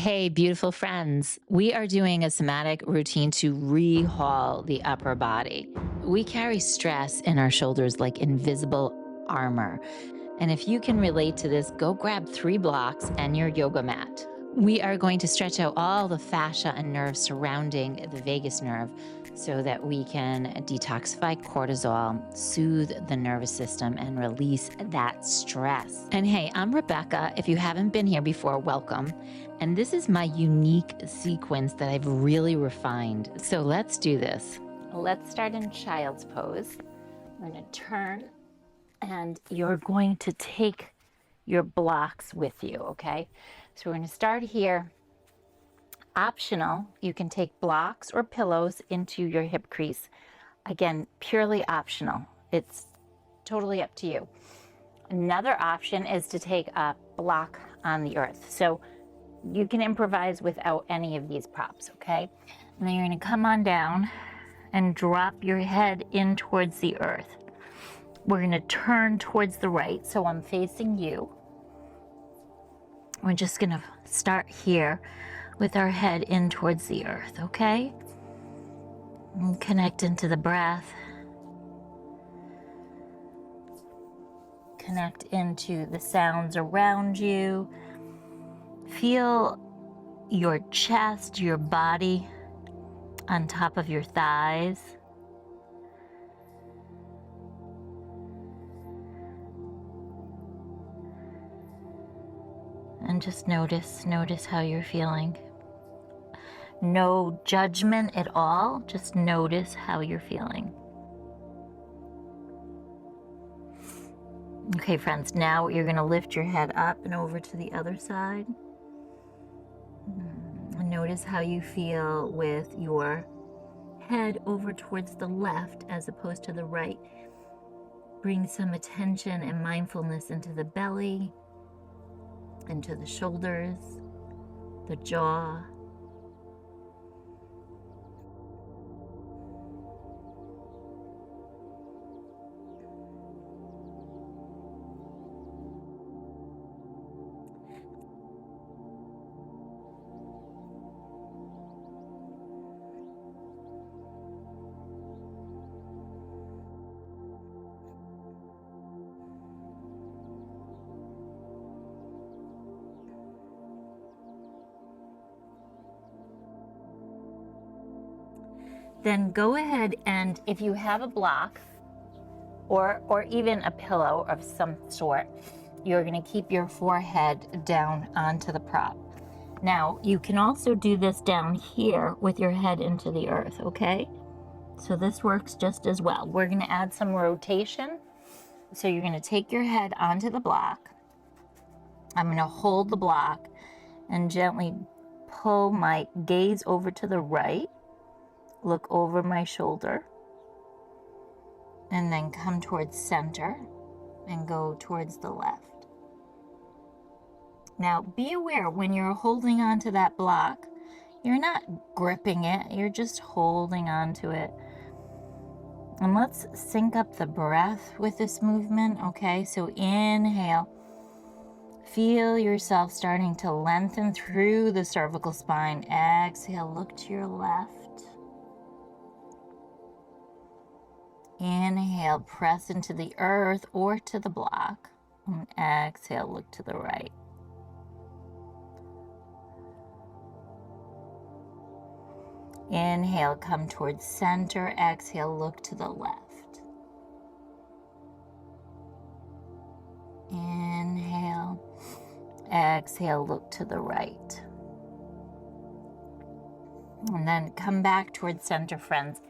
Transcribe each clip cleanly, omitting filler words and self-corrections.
Hey, beautiful friends. We are doing a somatic routine to rehaul the upper body. We carry stress in our shoulders like invisible armor. And if you can relate to this, go grab 3 blocks and your yoga mat. We are going to stretch out all the fascia and nerves surrounding the vagus nerve so that we can detoxify cortisol, soothe the nervous system, and release that stress. And hey, I'm Rebecca. If you haven't been here before, welcome. And this is my unique sequence that I've really refined. So let's do this. Let's start in child's pose. We're going to turn and you're going to take your blocks with you, okay? So we're going to start here. Optional, you can take blocks or pillows into your hip crease. Again, purely optional. It's totally up to you. Another option is to take a block on the earth. So you can improvise without any of these props, okay? And then you're going to come on down and drop your head in towards the earth. We're going to turn towards the right, so I'm facing you. We're just going to start here with our head in towards the earth, okay? And connect into the breath. Connect into the sounds around you. Feel your chest, your body on top of your thighs. And just notice how you're feeling. No judgment at all, just notice how you're feeling. Okay, friends, now you're gonna lift your head up and over to the other side. And notice how you feel with your head over towards the left as opposed to the right. Bring some attention and mindfulness into the belly, into the shoulders, the jaw. Then go ahead and if you have a block or even a pillow of some sort, you're going to keep your forehead down onto the prop. Now, you can also do this down here with your head into the earth, okay? So this works just as well. We're going to add some rotation. So you're going to take your head onto the block. I'm going to hold the block and gently pull my gaze over to the right. Look over my shoulder and then come towards center and go towards the left. Now be aware when you're holding onto that block, you're not gripping it, you're just holding onto it. And let's sync up the breath with this movement, okay? So inhale, feel yourself starting to lengthen through the cervical spine. Exhale, look to your left. Inhale, press into the earth or to the block. And exhale, look to the right. Inhale, come towards center. Exhale, look to the left. Inhale. Exhale, look to the right. And then come back towards center, friends.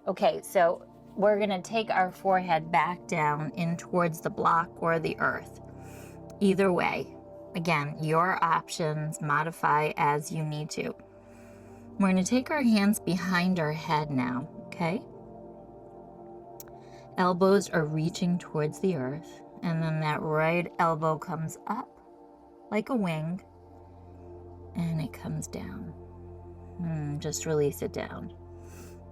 Okay, so we're going to take our forehead back down in towards the block or the earth. Either way, again, your options, modify as you need to. We're going to take our hands behind our head now, okay? Elbows are reaching towards the earth, and then that right elbow comes up like a wing, and it comes down. Just release it down.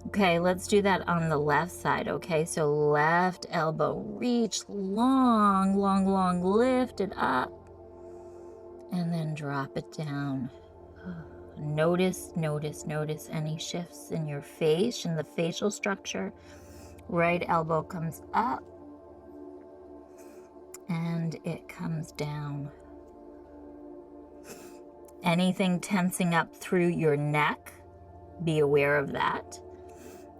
Okay, let's do that on the left side, okay? So left elbow, reach long, lift it up, and then drop it down. Again, notice any shifts in your face, in the facial structure. Right elbow comes up and it comes down. Anything tensing up through your neck, be aware of that.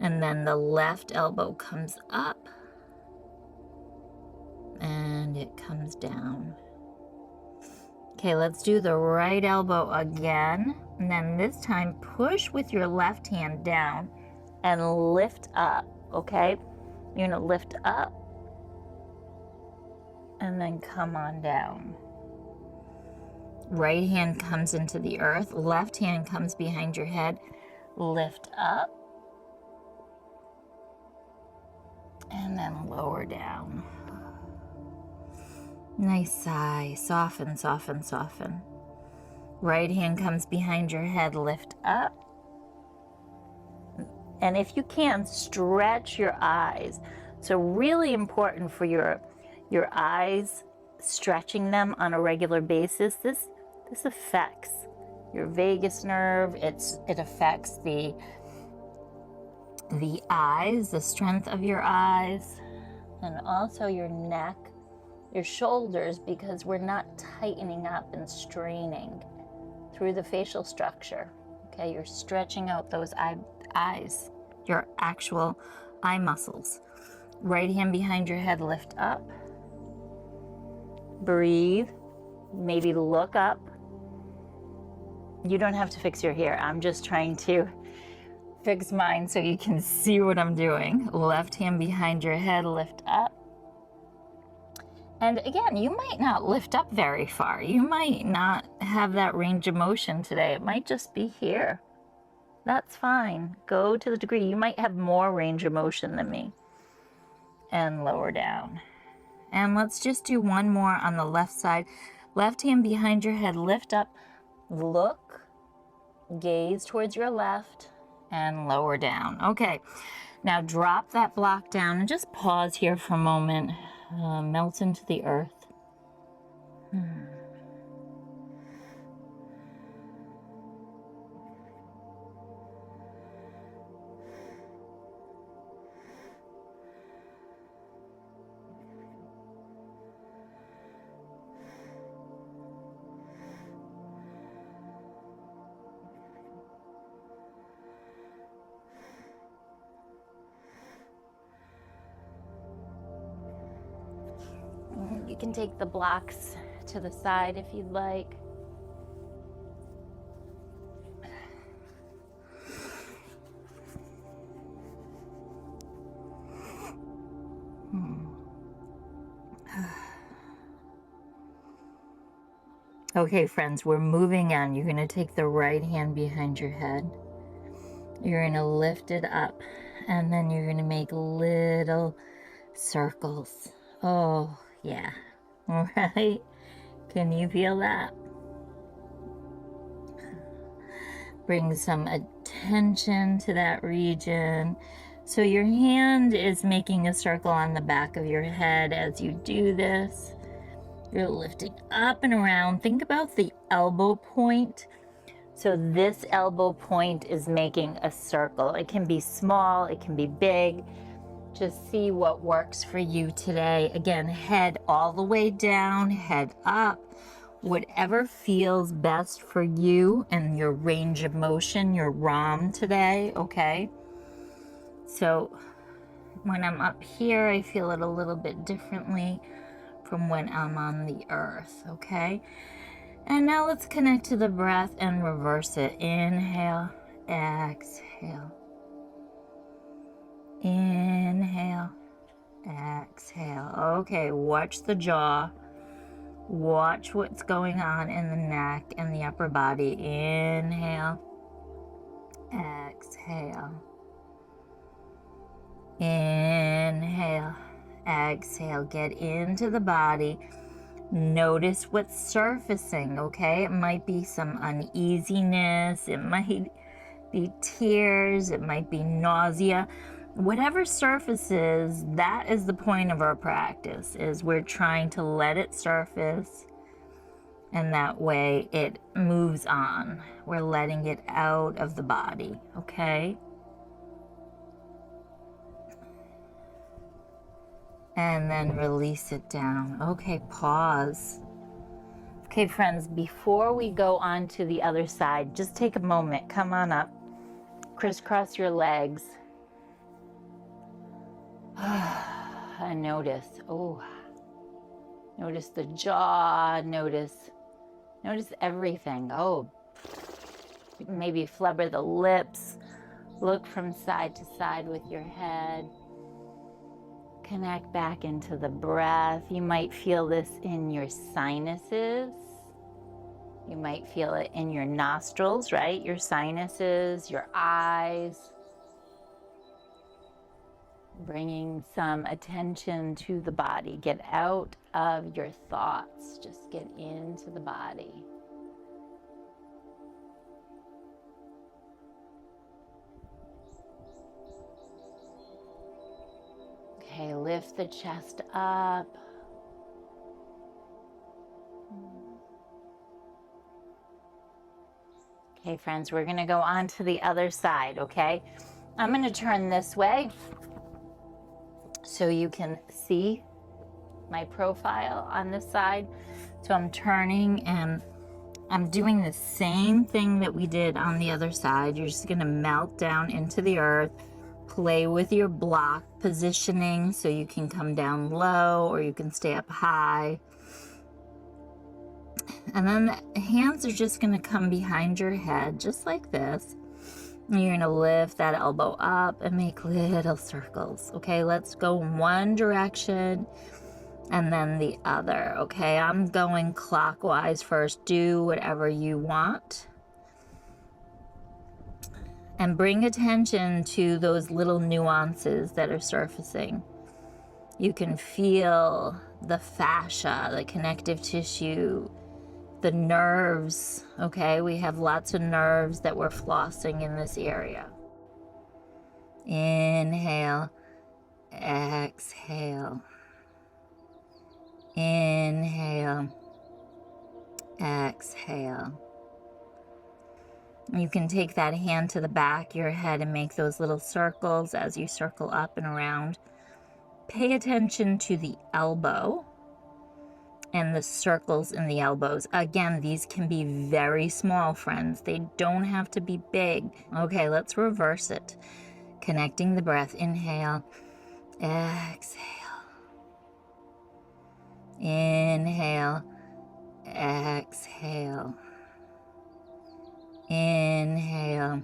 And then the left elbow comes up and it comes down. Okay, let's do the right elbow again. And then this time, push with your left hand down and lift up, okay? You're gonna lift up and then come on down. Right hand comes into the earth, left hand comes behind your head, lift up, and then lower down. Nice sigh, soften, soften, soften. Right hand comes behind your head, lift up. And if you can, stretch your eyes. So really important for your eyes, stretching them on a regular basis. This affects your vagus nerve. It affects the eyes, the strength of your eyes, and also your neck, your shoulders, because we're not tightening up and straining through the facial structure. Okay, you're stretching out those eyes, your actual eye muscles. Right hand behind your head, lift up. Breathe. Maybe look up. You don't have to fix your hair. I'm just trying to fix mine so you can see what I'm doing. Left hand behind your head, lift up. And again, you might not lift up very far. You might not have that range of motion today. It might just be here. That's fine. Go to the degree. You might have more range of motion than me. And lower down. And let's just do one more on the left side. Left hand behind your head, lift up, look, gaze towards your left, and lower down. Okay, now drop that block down and just pause here for a moment. Melt into the earth. You can take the blocks to the side if you'd like. Okay, friends, we're moving on. You're going to take the right hand behind your head. You're going to lift it up, and then you're going to make little circles. Oh, yeah. All right. Can you feel that? Bring some attention to that region. So your hand is making a circle on the back of your head as you do this. You're lifting up and around. Think about the elbow point. So this elbow point is making a circle. It can be small, it can be big. Just see what works for you today. Again, head all the way down, head up. Whatever feels best for you and your range of motion, your ROM today, okay? So when I'm up here, I feel it a little bit differently from when I'm on the earth, okay? And now let's connect to the breath and reverse it. Inhale, exhale. Inhale, exhale. Okay, watch the jaw. Watch what's going on in the neck and the upper body. Inhale, exhale. Inhale, exhale. Get into the body. Notice what's surfacing, okay? It might be some uneasiness. It might be tears. It might be nausea. Whatever surfaces, that is the point of our practice, is we're trying to let it surface, And that way it moves on. We're letting it out of the body, okay? And then release it down. Okay, pause. Okay, friends, before we go on to the other side, just take a moment. Come on up. Crisscross your legs. And notice, notice the jaw, notice everything. Oh, maybe flubber the lips. Look from side to side with your head. Connect back into the breath. You might feel this in your sinuses. You might feel it in your nostrils, right? Your sinuses, your eyes. Bringing some attention to the body. Get out of your thoughts. Just get into the body. Okay, lift the chest up. Okay, friends, we're going to go on to the other side, okay? I'm going to turn this way so you can see my profile on this side. So I'm turning and I'm doing the same thing that we did on the other side. You're just going to melt down into the earth. Play with your block positioning so you can come down low or you can stay up high. And then the hands are just going to come behind your head, just like this. And you're going to lift that elbow up and make little circles. Okay, let's go in one direction and then the other. Okay, I'm going clockwise first. Do whatever you want. And bring attention to those little nuances that are surfacing. You can feel the fascia, the connective tissue, the nerves, okay? We have lots of nerves that we're flossing in this area. Inhale, exhale. Inhale, exhale. You can take that hand to the back of your head and make those little circles as you circle up and around. Pay attention to the elbow and the circles in the elbows. Again, these can be very small, friends. They don't have to be big. Okay, let's reverse it. Connecting the breath. Inhale, exhale. Inhale, exhale. Inhale,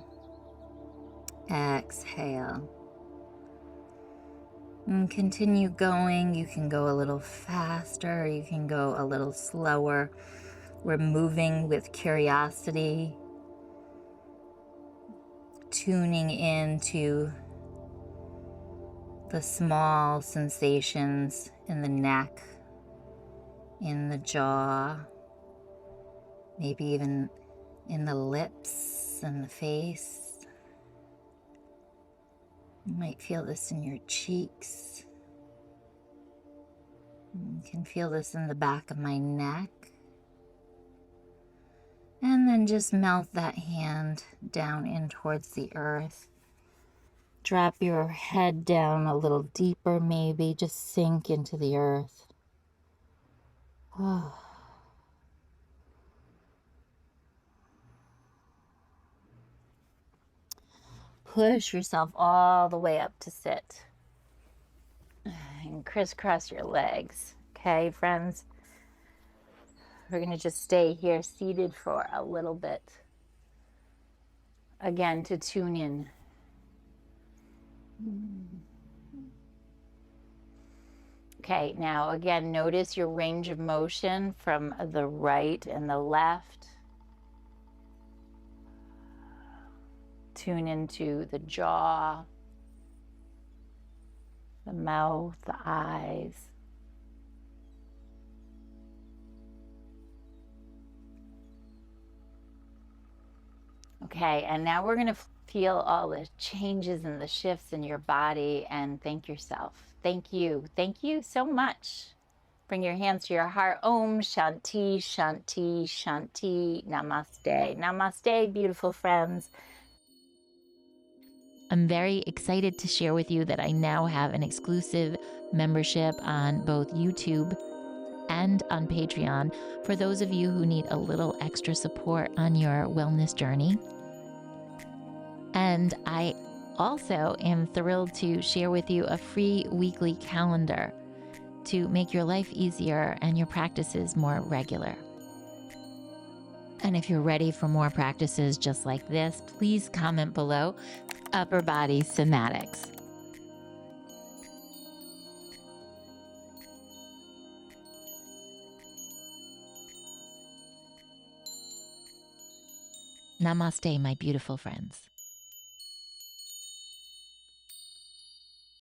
exhale. And continue going. You can go a little faster, you can go a little slower. We're moving with curiosity, tuning into the small sensations in the neck, in the jaw, maybe even in the lips and the face. You might feel this in your cheeks. You can feel this in the back of my neck. And then just melt that hand down in towards the earth. Drop your head down a little deeper, maybe. Just sink into the earth. Oh. Push yourself all the way up to sit. And crisscross your legs. Okay, friends? We're going to just stay here seated for a little bit. Again, to tune in. Okay, now again, notice your range of motion from the right and the left. Tune into the jaw, the mouth, the eyes. Okay, and now we're going to feel all the changes and the shifts in your body and thank yourself. Thank you. Thank you so much. Bring your hands to your heart. Om Shanti, Shanti, Shanti. Namaste. Namaste, beautiful friends. I'm very excited to share with you that I now have an exclusive membership on both YouTube and on Patreon for those of you who need a little extra support on your wellness journey. And I also am thrilled to share with you a free weekly calendar to make your life easier and your practices more regular. And if you're ready for more practices just like this, please comment below. Upper body somatics. Namaste, my beautiful friends.